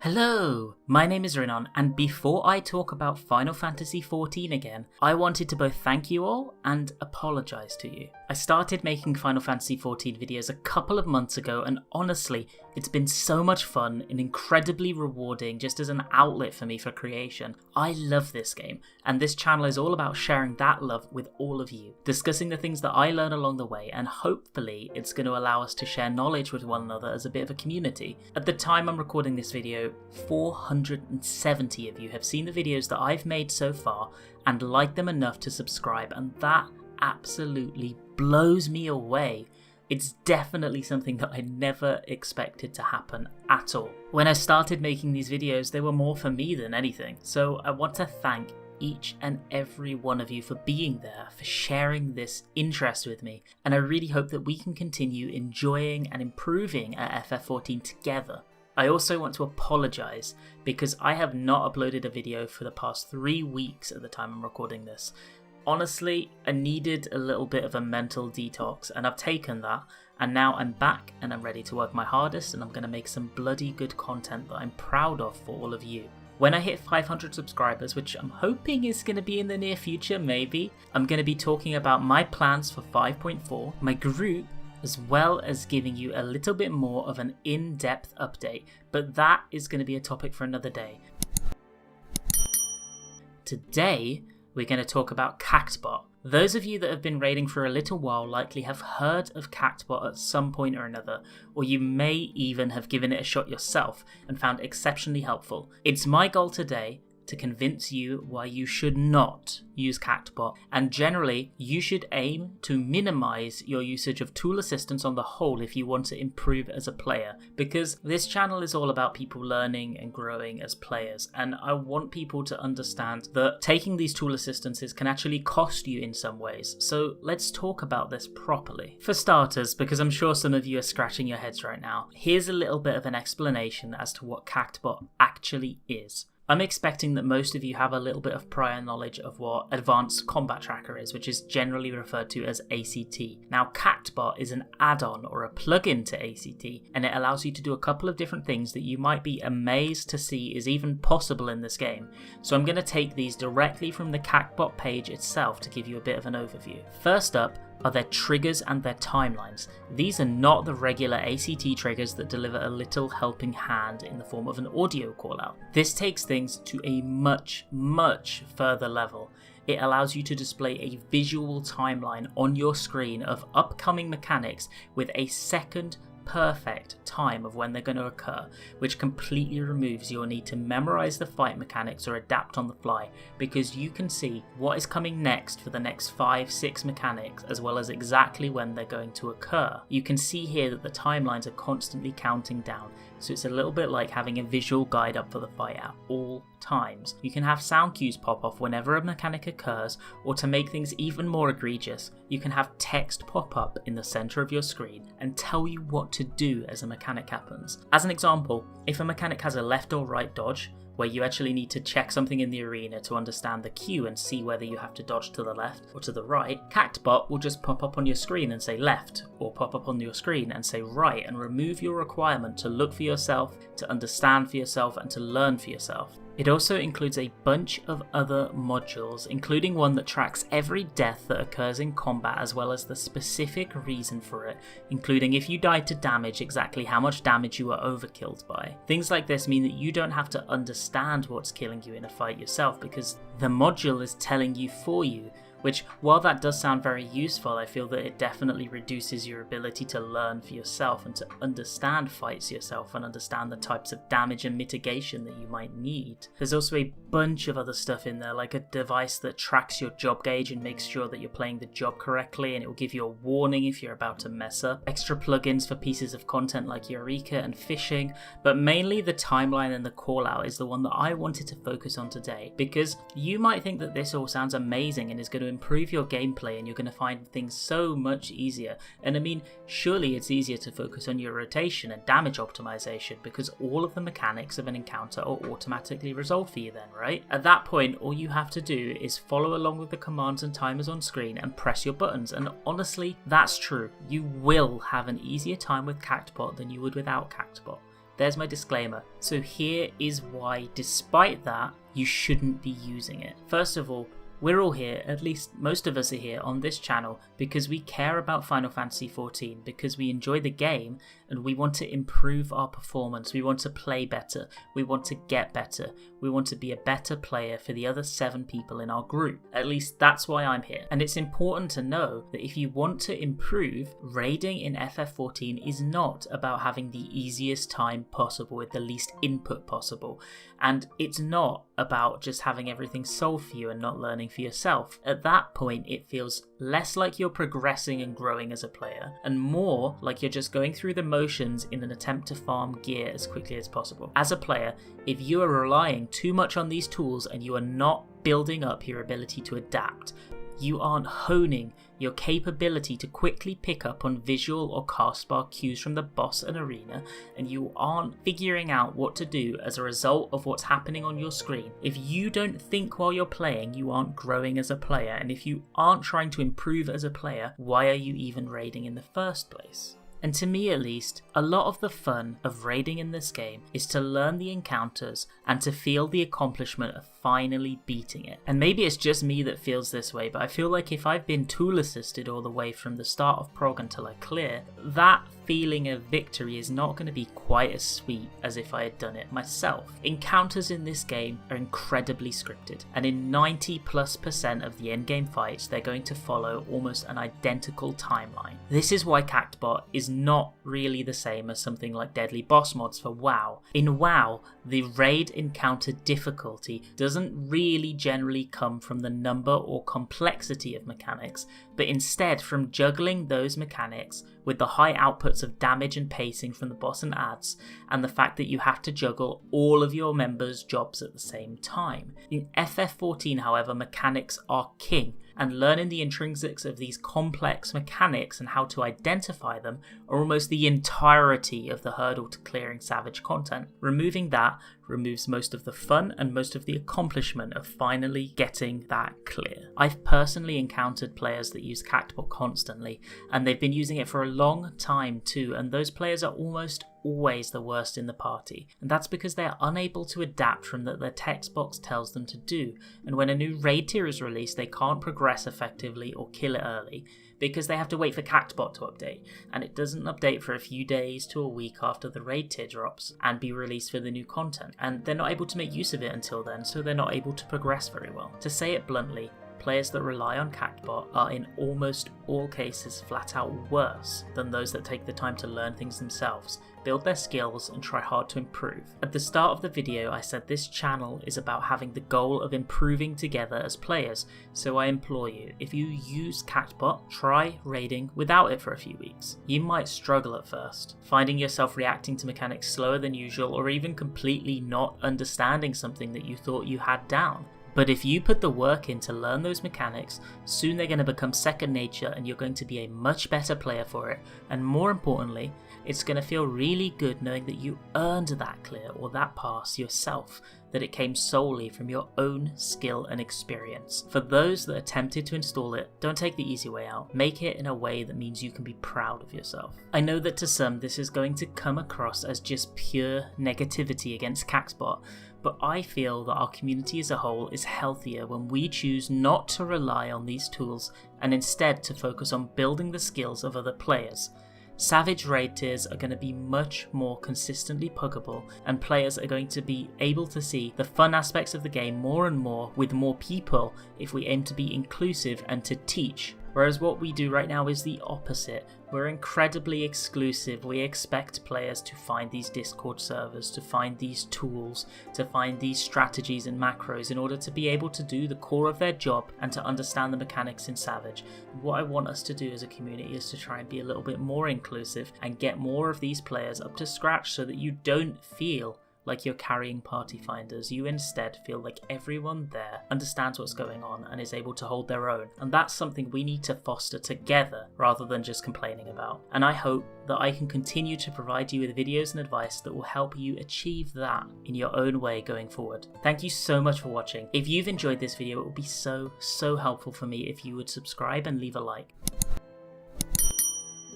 Hello, my name is Rinon, and before I talk about Final Fantasy XIV again, I wanted to both thank you all and apologise to you. I started making Final Fantasy XIV videos a couple of months ago, and honestly, it's been so much fun and incredibly rewarding just as an outlet for me for creation. I love this game, and this channel is all about sharing that love with all of you, discussing the things that I learn along the way, and hopefully it's going to allow us to share knowledge with one another as a bit of a community. At the time I'm recording this video, 470 of you have seen the videos that I've made so far and liked them enough to subscribe, and that absolutely blows me away. It's definitely something that I never expected to happen at all. When I started making these videos, they were more for me than anything, so I want to thank each and every one of you for being there, for sharing this interest with me, and I really hope that we can continue enjoying and improving at FF14 together. I also want to apologise because I have not uploaded a video for the past 3 weeks at the time I'm recording this. Honestly, I needed a little bit of a mental detox, and I've taken that, and now I'm back and I'm ready to work my hardest, and I'm going to make some bloody good content that I'm proud of for all of you. When I hit 500 subscribers, which I'm hoping is going to be in the near future, maybe, I'm going to be talking about my plans for 5.4, my group, as well as giving you a little bit more of an in-depth update, but that is going to be a topic for another day. Today, we're going to talk about Cactbot. Those of you that have been raiding for a little while likely have heard of Cactbot at some point or another, or you may even have given it a shot yourself and found exceptionally helpful. It's my goal today to convince you why you should not use Cactbot, and generally you should aim to minimize your usage of tool assistance on the whole if you want to improve as a player, because this channel is all about people learning and growing as players, and I want people to understand that taking these tool assistances can actually cost you in some ways. So let's talk about this properly. For starters, because I'm sure some of you are scratching your heads right now, here's a little bit of an explanation as to what Cactbot actually is. I'm expecting that most of you have a little bit of prior knowledge of what Advanced Combat Tracker is, which is generally referred to as ACT. Now, Cactbot is an add-on or a plugin to ACT, and it allows you to do a couple of different things that you might be amazed to see is even possible in this game. So I'm going to take these directly from the Cactbot page itself to give you a bit of an overview. First up are their triggers and their timelines. These are not the regular ACT triggers that deliver a little helping hand in the form of an audio callout. This takes things to a much further level. It allows you to display a visual timeline on your screen of upcoming mechanics with a second perfect time of when they're going to occur, which completely removes your need to memorize the fight mechanics or adapt on the fly, because you can see what is coming next for the next 5-6 mechanics, as well as exactly when they're going to occur. You can see here that the timelines are constantly counting down, so it's a little bit like having a visual guide up for the fight at all times. You can have sound cues pop off whenever a mechanic occurs, or to make things even more egregious, you can have text pop up in the center of your screen and tell you what to do as a mechanic happens. As an example, if a mechanic has a left or right dodge, where you actually need to check something in the arena to understand the cue and see whether you have to dodge to the left or to the right, Cactbot will just pop up on your screen and say left, or pop up on your screen and say right, and remove your requirement to look for yourself, to understand for yourself, and to learn for yourself. It also includes a bunch of other modules, including one that tracks every death that occurs in combat, as well as the specific reason for it, including if you died to damage, exactly how much damage you were overkilled by. Things like this mean that you don't have to understand what's killing you in a fight yourself, because the module is telling you for you, which, while that does sound very useful, I feel that it definitely reduces your ability to learn for yourself and to understand fights yourself and understand the types of damage and mitigation that you might need. There's also a bunch of other stuff in there, like a device that tracks your job gauge and makes sure that you're playing the job correctly, and it will give you a warning if you're about to mess up. Extra plugins for pieces of content like Eureka and fishing, but mainly the timeline and the callout is the one that I wanted to focus on today, because you might think that this all sounds amazing and is going to improve your gameplay and you're going to find things so much easier. And I mean, surely it's easier to focus on your rotation and damage optimization, because all of the mechanics of an encounter are automatically resolved for you then, right? At that point, all you have to do is follow along with the commands and timers on screen and press your buttons, and honestly, that's true. You will have an easier time with Cactbot than you would without Cactbot. There's my disclaimer. So here is why, despite that, you shouldn't be using it. First of all, we're all here, at least most of us are here on this channel, because we care about Final Fantasy XIV, because we enjoy the game and we want to improve our performance, we want to play better, we want to get better, we want to be a better player for the other 7 people in our group. At least that's why I'm here. And it's important to know that if you want to improve, raiding in FF14 is not about having the easiest time possible with the least input possible. And it's not about just having everything solved for you and not learning for yourself. At that point, it feels less like you're progressing and growing as a player, and more like you're just going through the motions in an attempt to farm gear as quickly as possible. As a player, if you are relying too much on these tools and you are not building up your ability to adapt, you aren't honing your capability to quickly pick up on visual or cast bar cues from the boss and arena, and you aren't figuring out what to do as a result of what's happening on your screen. If you don't think while you're playing, you aren't growing as a player, and if you aren't trying to improve as a player, why are you even raiding in the first place? And to me at least, a lot of the fun of raiding in this game is to learn the encounters and to feel the accomplishment of finally beating it. And maybe it's just me that feels this way, but I feel like if I've been tool assisted all the way from the start of prog until I clear, that feeling of victory is not going to be quite as sweet as if I had done it myself. Encounters in this game are incredibly scripted, and in 90+% of the endgame fights, they're going to follow almost an identical timeline. This is why Cactbot is not really the same as something like Deadly Boss mods for WoW. In WoW, the raid encounter difficulty doesn't really generally come from the number or complexity of mechanics, but instead from juggling those mechanics with the high outputs of damage and pacing from the boss and adds, and the fact that you have to juggle all of your members' jobs at the same time. In FF14, however, mechanics are king, and learning the intrinsics of these complex mechanics and how to identify them are almost the entirety of the hurdle to clearing Savage content. Removing that removes most of the fun and most of the accomplishment of finally getting that clear. I've personally encountered players that use Cactbot constantly, and they've been using it for a long time too, and those players are almost always the worst in the party, and that's because they are unable to adapt from that their text box tells them to do, and when a new raid tier is released they can't progress effectively or kill it early because they have to wait for Cactbot to update, and it doesn't update for a few days to a week after the raid tier drops and be released for the new content, and they're not able to make use of it until then, so they're not able to progress very well. To say it bluntly, players that rely on Cactbot are in almost all cases flat out worse than those that take the time to learn things themselves, build their skills and try hard to improve. At the start of the video I said this channel is about having the goal of improving together as players, so I implore you, if you use Cactbot, try raiding without it for a few weeks. You might struggle at first, finding yourself reacting to mechanics slower than usual or even completely not understanding something that you thought you had down. But if you put the work in to learn those mechanics, soon they're going to become second nature and you're going to be a much better player for it, and more importantly, it's going to feel really good knowing that you earned that clear or that pass yourself, that it came solely from your own skill and experience. For those that attempted to install it, don't take the easy way out. Make it in a way that means you can be proud of yourself. I know that to some this is going to come across as just pure negativity against Cactbot, but I feel that our community as a whole is healthier when we choose not to rely on these tools and instead to focus on building the skills of other players. Savage raid tiers are going to be much more consistently puggable, and players are going to be able to see the fun aspects of the game more and more with more people if we aim to be inclusive and to teach. Whereas what we do right now is the opposite. We're incredibly exclusive. We expect players to find these Discord servers, to find these tools, to find these strategies and macros in order to be able to do the core of their job and to understand the mechanics in Savage. What I want us to do as a community is to try and be a little bit more inclusive and get more of these players up to scratch so that you don't feel like you're carrying party finders. You instead feel like everyone there understands what's going on and is able to hold their own, and that's something we need to foster together rather than just complaining about. And I hope that I can continue to provide you with videos and advice that will help you achieve that in your own way going forward. Thank you so much for watching. If you've enjoyed this video, it would be so helpful for me if you would subscribe and leave a like.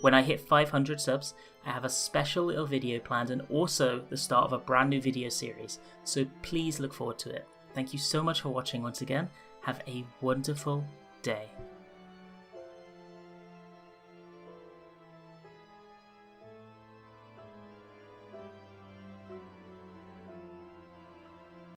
When I hit 500 subs, I have a special little video planned and also the start of a brand new video series, so please look forward to it. Thank you so much for watching once again. Have a wonderful day.